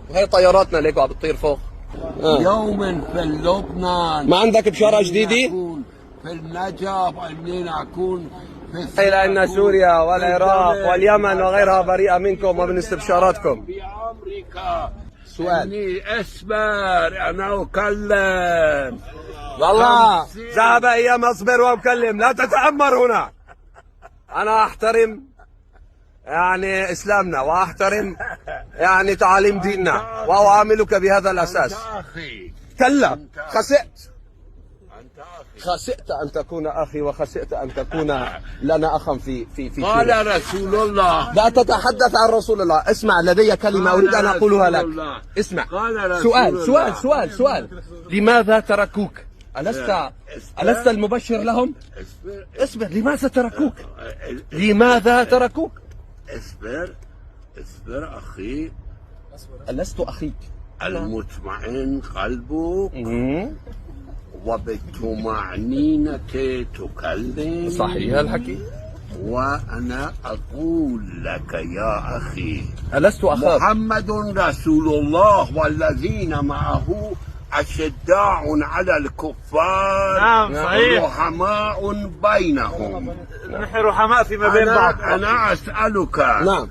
وهي طياراتنا ليكوا عم بتطير فوق. يوم في لبنان. ما عندك بشارة جديدة؟ في النجف اني اكون في إلى أن سوريا والعراق واليمن وغيرها بريئة منكم ومن استبشاراتكم. في امريكا. سؤال. اني اصبر انا اكلم. والله ذهب أيام أصبر وأكلم، لا تتأمر هنا. أنا أحترم يعني إسلامنا وأحترم يعني تعاليم ديننا وأعاملك بهذا الأساس. اخي كلا خسئت. انت اخي. خسئت أن تكون أخي وخسئت أن تكون لنا أخا في قال رسول الله. لا تتحدث عن رسول الله. اسمع، لدي كلمة أريد أن أقولها لك. اسمع. سؤال. لماذا تركوك؟ ألست المبشر لهم؟ اصبر. لماذا تركوك؟ لماذا تركوك؟ اصبر اخي. ألست أخيك؟ المطمئن قلبك وبالطمأنينة تكلم. صحيح الحكي. وأنا أقول لك يا أخي، ألست أخاك؟ محمد رسول الله والذين معه أشداء على الكفار. نعم صحيح. رحماء بينهم. نحن رحماء فيما بين بعض. أنا أسألك. نعم.